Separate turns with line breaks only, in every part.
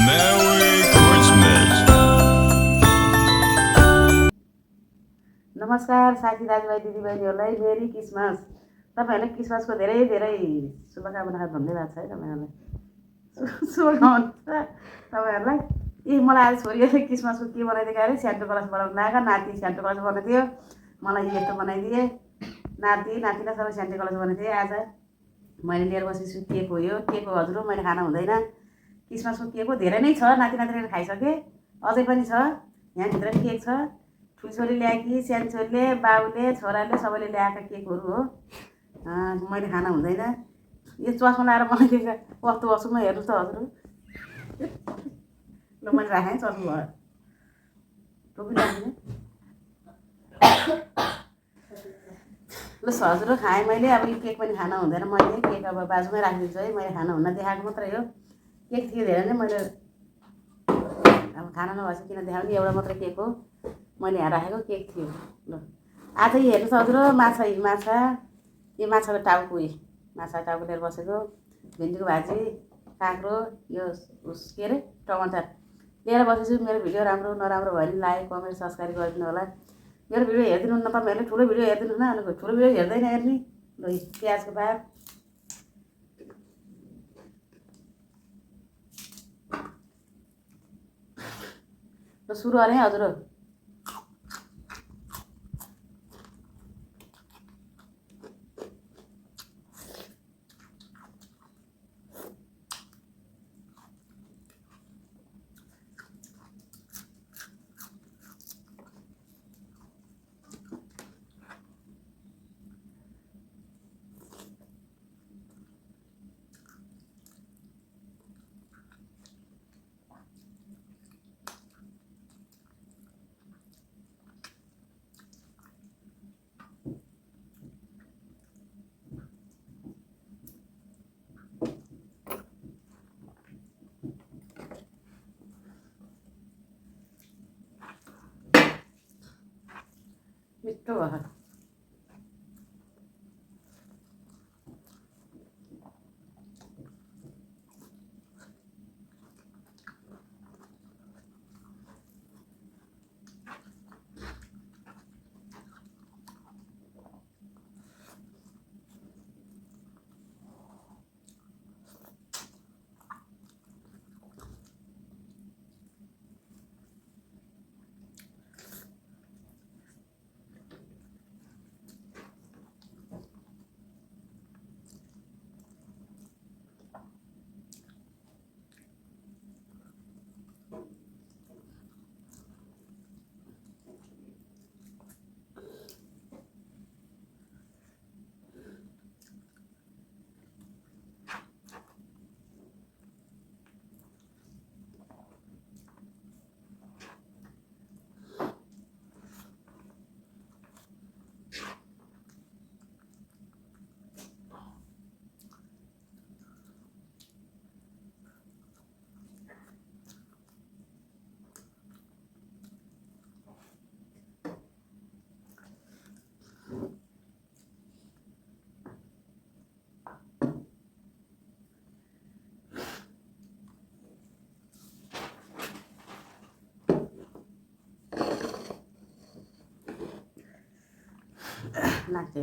Merry Christmas.
नमस्कार साथी दाजुभाइ दिदीबहिनीहरूलाई मेरी क्रिसमस। तपाईँहरूलाई क्रिसमसको धेरै धेरै शुभकामना धन्यवाद छ है तपाईँहरूलाई शुभकामना छ तपाईँहरूलाई। मलाई आज छोरीले क्रिसमसको के बनाइदिएको अरे स्यान्टो क्लज बनाउनु लाग्यो। नाति स्यान्टो क्लज बनाइदियो, मलाई यस्तो बनाइदिए। नातिलाई सबै स्यान्टो क्लज बनाइदिएँ। आज मैले लिएर बसेछु केक हो यो। केक हो हजुर, मैले खाना हुँदैन। क्रिसमसको केक हो, धेरै नै छ, नातिले खाइसकेँ, अझै पनि छ। यहाँभित्र पनि केक छ। ठुलो छोरी ल्याएकी, सानो छोरीले, बाबुले, छोराले सबैले ल्याएका केकहरू हो। मैले खाना हुँदैन। यो चस्मा लाएर बनाइदिएका वस्तु वस्तुमा हेर्नुहोस् त हजुर। ल मैले राखेँ चस्मा भयो, टोपी राखिदिने। ल हजुर खाएँ मैले। अब यो केक पनि खाना हुँदैन। मैले केक अब बाजुमै राखिदिन्छु है। मैले खाना हुन देखाएको मात्रै हो। केक थियो धेरै नै, मैले अब खाना नभएपछि किन देखाउने, एउटा मात्रै केक हो। मैले यहाँ राखेको केक थियो। ल आज हेर्नुहोस् हजुर, माछा यो माछाको टाउको, माछा टाउको लिएर बसेको, भिन्डीको भाजी, काँक्रो, यो के अरे टमाटर लिएर बसेछु। मेरो भिडियो राम्रो नराम्रो भयो भने लाइक कमेन्ट सब्सक्राइब गरिदिनु होला। मेरो भिडियो हेरिदिनु न तपाईँहरूले, ठुलो भिडियो हेरिदिनु न। अनि ठुलो भिडियो हेर्दैन हेर्ने। ल प्याजको भात, ल सुरु अरे हजुर। मिठो भयो। नाच्यो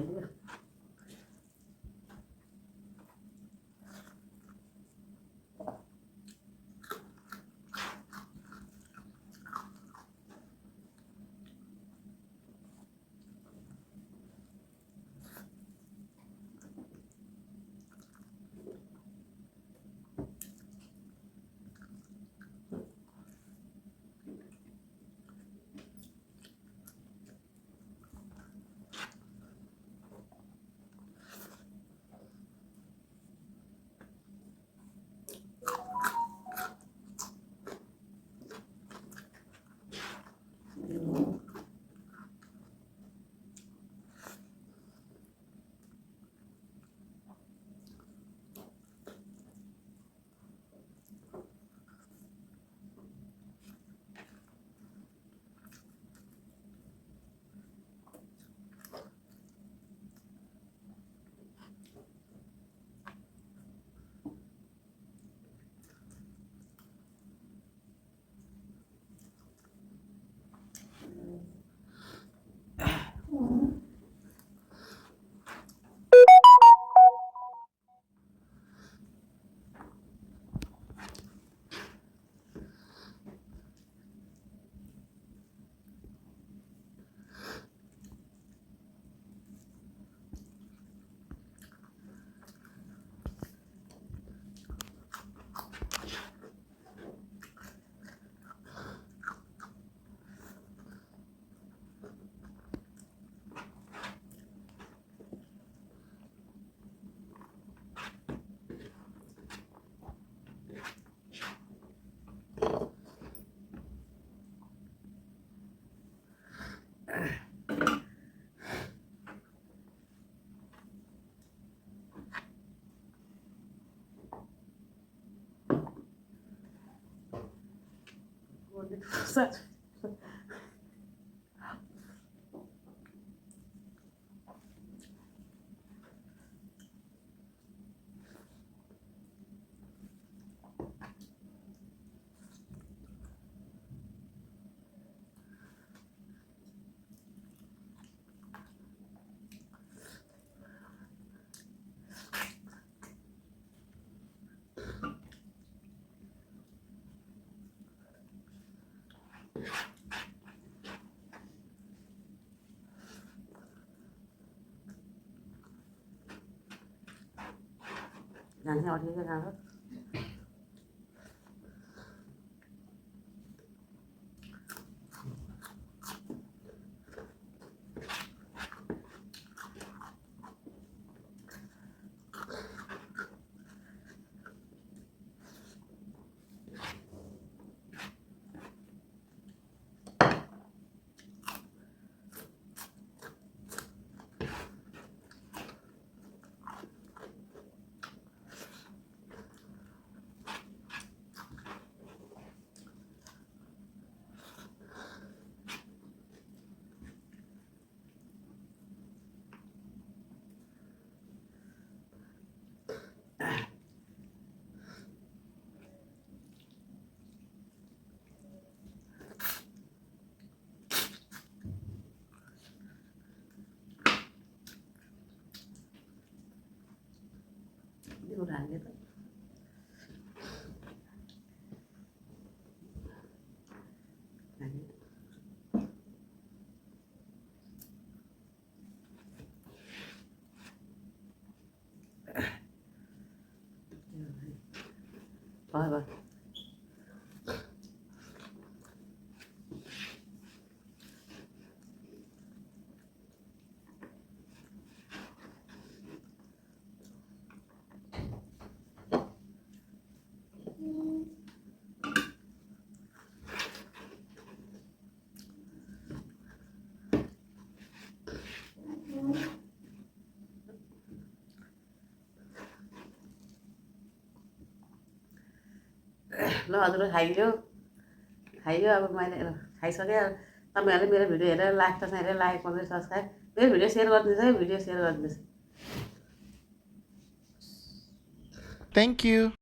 जान्छ अठिकै जान्छ कुरा हाल्ने त भयो भयो ल हजुर खाइयो अब मैले खाइसकेँ तपाईँहरूले मेरो भिडियो हेरेर लाइक त हेरेर लाइक कमेन्ट सब्सक्राइब मेरो भिडियो सेयर गरिदिनुहोस् है भिडियो सेयर गरिदिनुहोस्
Thank you.